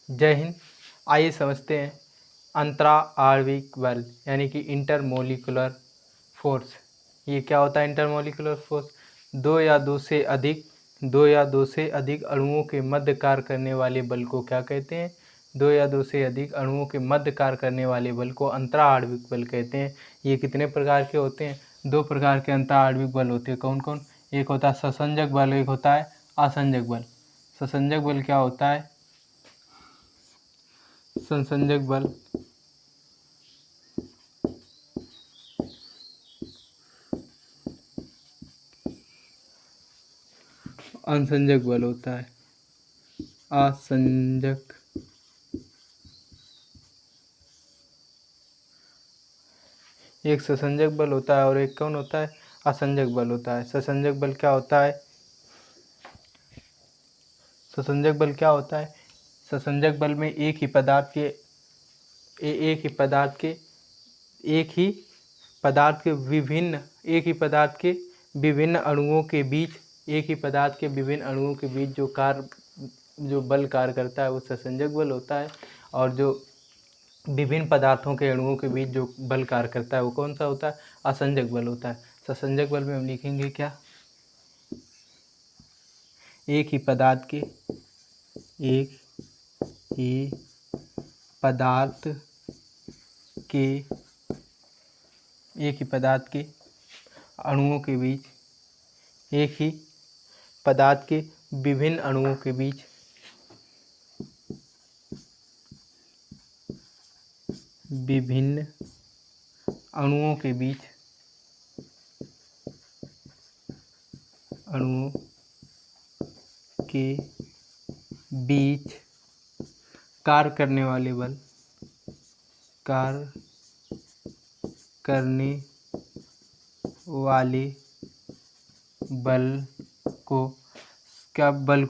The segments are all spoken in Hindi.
जय हिंद। आइए समझते हैं अंतरा आणविक बल यानी कि इंटरमोलिकुलर फोर्स। ये क्या होता है इंटरमोलिकुलर फोर्स? दो या दो से अधिक अणुओं के मध्य कार्य करने वाले बल को क्या कहते हैं? दो या दो से अधिक अणुओं के मध्य कार्य करने वाले बल को अंतरा आणविक बल कहते हैं। ये कितने प्रकार के होते हैं? दो प्रकार के अंतरा आणविक बल होते हैं। कौन कौन? एक होता है ससंजक बल, एक होता है असंजक बल। ससंजक बल क्या होता है? संसंजक बल असंजक बल होता है। असंजक एक ससंजक बल होता है और एक कौन होता है? असंजक बल होता है। ससंजक बल क्या होता है? ससंजक बल क्या होता है? ससंजक बल में एक ही पदार्थ के विभिन्न अणुओं के बीच जो बल कार्य करता है वो ससंजक बल होता है। और जो विभिन्न पदार्थों के अणुओं के बीच जो बल कार्य करता है वो कौन सा होता है? असंजक बल होता है। ससंजक बल में हम लिखेंगे क्या? एक ही पदार्थ के अणुओं के बीच विभिन्न अणुओं के बीच कार्य करने वाले बल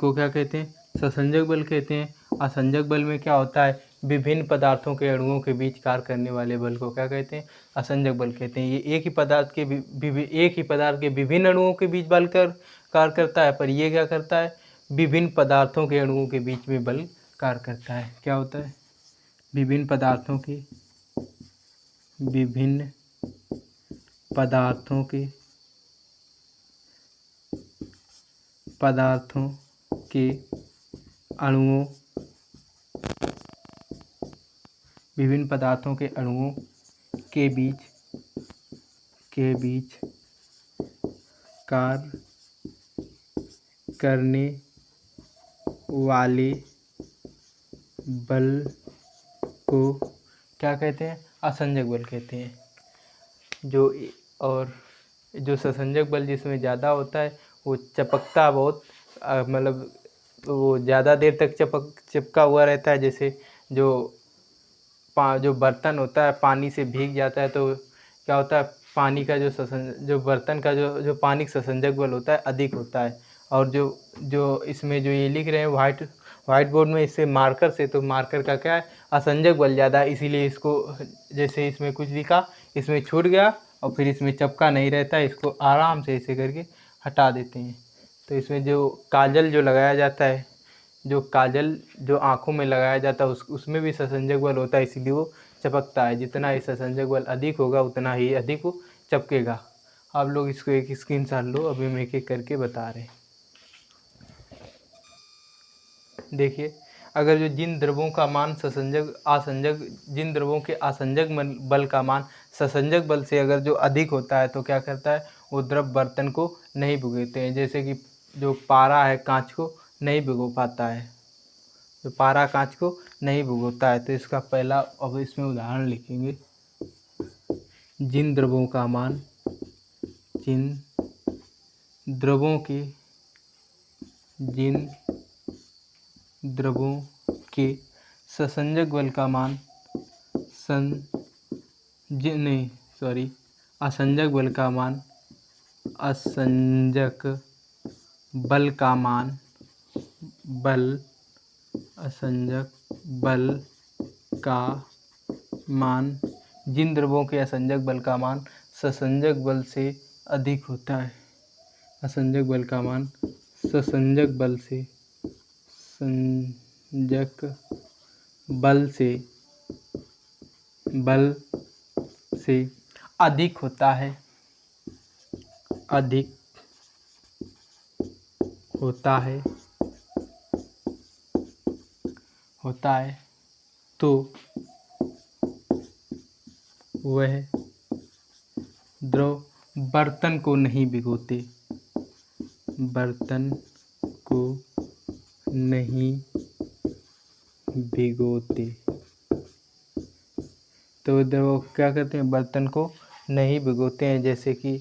को क्या कहते हैं? ससंजक बल कहते हैं। असंजक बल में क्या होता है? विभिन्न पदार्थों के अणुओं के बीच कार्य करने वाले बल को क्या कहते हैं? असंजक बल कहते हैं। ये एक ही पदार्थ के विभिन्न अणुओं के बीच बल कार्य करता है, पर ये क्या करता है? विभिन्न पदार्थों के अणुओं के बीच में बल कार्य करता है। क्या होता है? विभिन्न पदार्थों के अणुओं के बीच कार्य करने वाले बल को क्या कहते हैं? असंजक बल कहते हैं। जो ससंजक बल जिसमें ज़्यादा होता है वो चपकता बहुत, मतलब वो ज़्यादा देर तक चिपका हुआ रहता है। जैसे जो बर्तन होता है पानी से भीग जाता है तो क्या होता है? पानी का जो बर्तन का जो पानी ससंजक बल होता है अधिक होता है। और जो इसमें जो ये लिख रहे हैं व्हाइट बोर्ड में इससे मार्कर से, तो मार्कर का क्या है? असंजक बल ज़्यादा है, इसीलिए इसको जैसे इसमें कुछ लिखा इसमें छूट गया और फिर इसमें चपका नहीं रहता है, इसको आराम से ऐसे करके हटा देते हैं। तो इसमें जो काजल जो आँखों में लगाया जाता है उसमें भी ससंजक बल होता है, इसीलिए वो चपकता है। जितना ही ससंजक बल अधिक होगा उतना ही अधिक वो चपकेगा। आप लोग इसको एक स्क्रीनशॉट लो, अभी हम एक एक करके बता रहे हैं। देखिए, अगर जिन द्रवों के आसंजक बल का मान ससंजक बल से अगर जो अधिक होता है तो क्या करता है? वो द्रव बर्तन को नहीं भिगोते हैं। जैसे कि जो पारा है कांच को नहीं भिगो पाता है, जो पारा कांच को नहीं भिगोता है। तो इसका पहला अब इसमें उदाहरण लिखेंगे। जिन द्रवों के ससंजक बल का मान असंजक बल का मान जिन द्रवों के असंजक बल का मान ससंजक बल से अधिक होता है, असंजक बल का मान ससंजक बल से बल से बल से अधिक होता है, अधिक होता है तो वह द्रव बर्तन को नहीं भिगोते, बर्तन को नहीं भिगोते। तो द्रव क्या करते हैं, बर्तन को नहीं भिगोते हैं। जैसे कि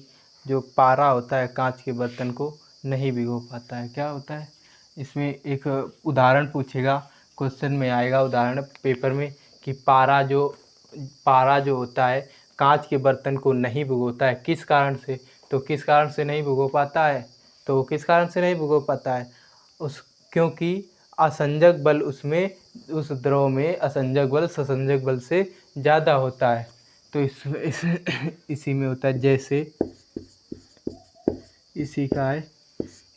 जो पारा होता है कांच के बर्तन को नहीं भिगो पाता है। क्या होता है, इसमें एक उदाहरण पूछेगा, क्वेश्चन में आएगा उदाहरण पेपर में कि पारा जो होता है कांच के बर्तन को नहीं भिगोता है, किस कारण से। तो किस कारण से नहीं भिगो पाता है, तो किस कारण से नहीं भिगो पाता है, उस क्योंकि असंजक बल उसमें, उस द्रव में असंजक बल ससंजक बल से ज़्यादा होता है। तो इसी में होता है। जैसे इसी का है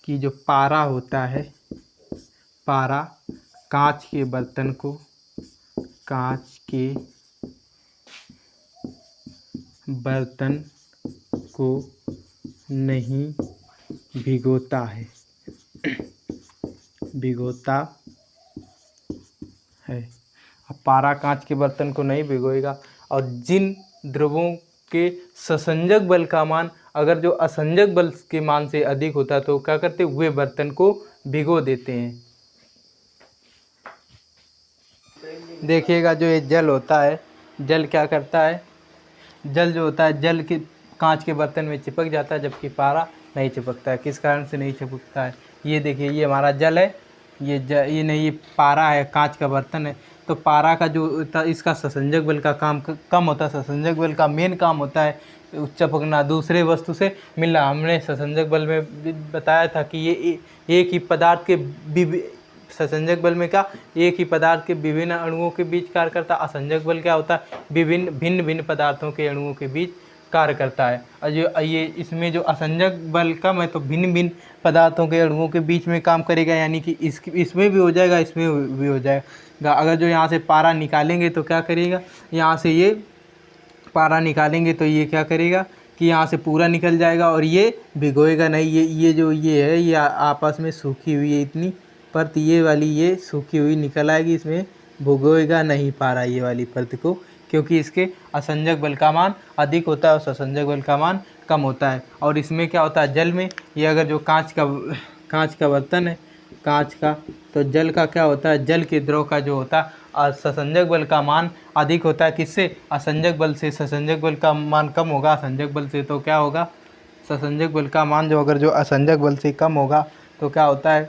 कि जो पारा होता है, पारा कांच के बर्तन को, कांच के बर्तन को नहीं भिगोता है, भिगोता है। अब पारा कांच के बर्तन को नहीं भिगोएगा। और जिन द्रवों के ससंजक बल का मान अगर जो असंजक बल के मान से अधिक होता है तो क्या करते, वे बर्तन को भिगो देते हैं। देखिएगा जो ये जल होता है, जल क्या करता है, जल जो होता है जल के कांच के बर्तन में चिपक जाता है, जबकि पारा नहीं चिपकता है। किस कारण से नहीं चिपकता है, ये देखिए ये हमारा जल है, ये नहीं, ये पारा है, कांच का बर्तन है। तो पारा का जो होता है इसका ससंजक बल का काम कम होता है। ससंजक बल का मेन काम होता है चिपकना, दूसरे वस्तु से मिलना। हमने ससंजक बल में भी बताया था कि ये एक ही पदार्थ के ससंजक बल में क्या, एक ही पदार्थ के विभिन्न अणुओं के बीच कार्य करता है। असंजक बल क्या होता है, भिन्न भिन्न पदार्थों के अणुओं के बीच कार्य करता है। और ये इसमें जो असंजक बल कम है तो भिन्न भिन्न पदार्थों के अणुओं के बीच में काम करेगा, यानी कि इसमें भी हो जाएगा, इसमें भी हो जाएगा। अगर जो यहाँ से पारा निकालेंगे तो क्या करेगा, यहाँ से ये पारा निकालेंगे तो ये क्या करेगा कि यहाँ से पूरा निकल जाएगा और ये भिगोएगा नहीं। ये जो ये है ये आपस में सूखी हुई है इतनी परत, ये वाली ये सूखी हुई निकल आएगी, इसमें भिगोएगा नहीं पारा ये वाली परत को, क्योंकि इसके असंजक बल का मान अधिक होता है और ससंजक बल का मान कम होता है। और इसमें क्या होता है, जल में ये अगर जो कांच का बर्तन है कांच का, तो जल का क्या होता है, जल के द्रव का जो होता है ससंजक बल का मान अधिक होता है। किससे, असंजक बल से। ससंजक बल का मान कम होगा असंजक बल से, तो क्या होगा, ससंजक बल का मान जो अगर जो असंजक बल से कम होगा तो क्या होता है,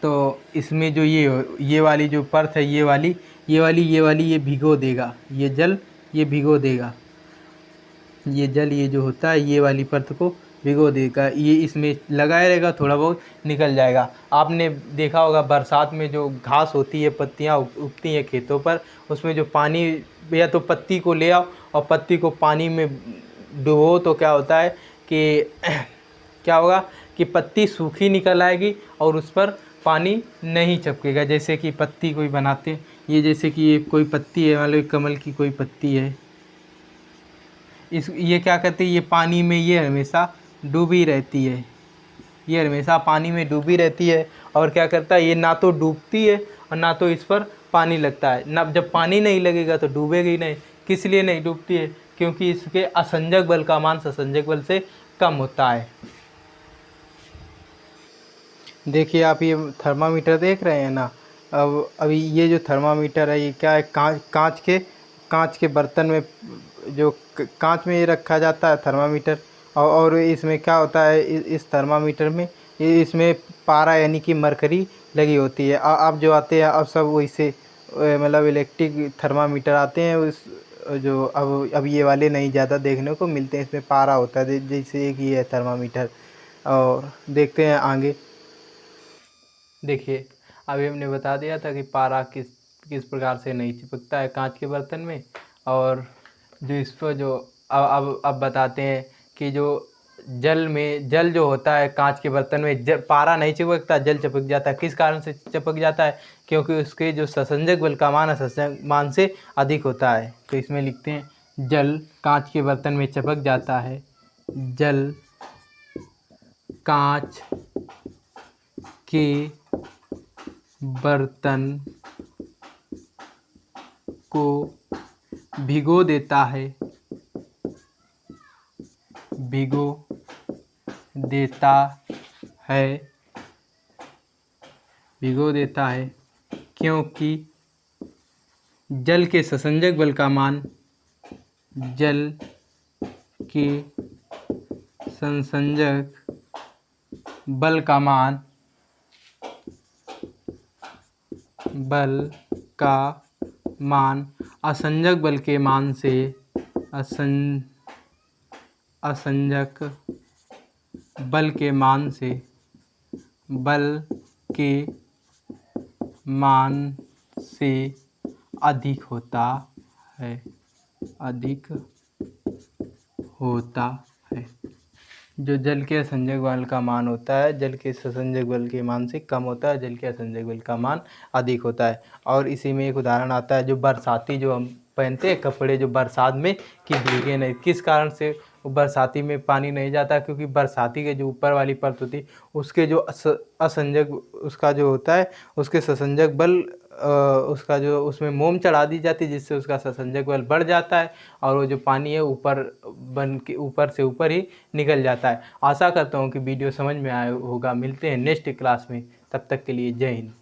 तो इसमें जो ये वाली जो परत है ये भिगो देगा, ये जल ये भिगो देगा, ये जल ये जो होता है ये वाली परत को भिगो देगा। ये इसमें लगाए रहेगा, थोड़ा बहुत निकल जाएगा। आपने देखा होगा बरसात में जो घास होती है, पत्तियां उगती हैं खेतों पर, उसमें जो पानी, या तो पत्ती को ले आओ और पत्ती को पानी में डुबो तो क्या होता है कि क्या होगा कि पत्ती सूखी निकल आएगी और उस पर पानी नहीं चिपकेगा। जैसे कि पत्ती कोई बनाते हैं, ये जैसे कि ये कोई पत्ती है, मान लो कमल की कोई पत्ती है, ये क्या करती है, ये पानी में ये हमेशा डूबी रहती है, ये हमेशा पानी में डूबी रहती है। और क्या करता है, ये ना तो डूबती है और ना तो इस पर पानी लगता है। ना जब पानी नहीं लगेगा तो डूबेगी नहीं। किस लिए नहीं डूबती है, क्योंकि इसके असंजक बल का मान ससंजक बल से कम होता है। देखिए आप ये थर्मामीटर देख रहे हैं ना, अब अभी ये जो थर्मामीटर है ये क्या है, कांच के बर्तन में, जो कांच में ये रखा जाता है थर्मामीटर। और इसमें क्या होता है, इस थर्मामीटर में ये इसमें पारा यानी कि मरकरी लगी होती है। अब जो आते हैं अब सब वैसे मतलब इलेक्ट्रिक थर्मामीटर आते हैं, उस जो अब ये वाले नहीं ज़्यादा देखने को मिलते हैं, इसमें पारा होता है। जैसे एक ही है थर्मामीटर। और देखते हैं आगे। देखिए अभी हमने बता दिया था कि पारा किस किस प्रकार से नहीं चिपकता है कांच के बर्तन में। और जो इस पर जो अब बताते हैं कि जो जल जो होता है कांच के बर्तन में पारा नहीं चिपकता, जल चिपक जाता है। किस कारण से चिपक जाता है? क्योंकि उसके जो ससंजक बल का मान है ससंजक मान से अधिक होता है। तो इसमें लिखते हैं जल कांच के बर्तन में चिपक जाता है, जल कांच के बर्तन को भिगो देता है, भिगो देता है, भिगो देता है, क्योंकि जल के ससंजक बल का मान, जल के संसंजक बल का मान, बल का मान असंजक बल के मान से, असंजक बल के मान से, बल के मान से अधिक होता है, अधिक होता है। जो जल के असंजक बल का मान होता है जल के ससंजक बल के मान से कम होता है, जल के असंजक बल का मान अधिक होता है। और इसी में एक उदाहरण आता है जो बरसाती जो हम पहनते हैं कपड़े जो बरसात में कि भीगे नहीं। किस कारण से बरसाती में पानी नहीं जाता? क्योंकि बरसाती के जो ऊपर वाली परत होती है उसके जो असंजक उसका जो होता है उसके ससंजक बल उसका जो उसमें मोम चढ़ा दी जाती है जिससे उसका ससंजक बल बढ़ जाता है और वो जो पानी है ऊपर बन के ऊपर से ऊपर ही निकल जाता है। आशा करता हूँ कि वीडियो समझ में आया होगा। मिलते हैं नेक्स्ट क्लास में, तब तक के लिए जय हिंद।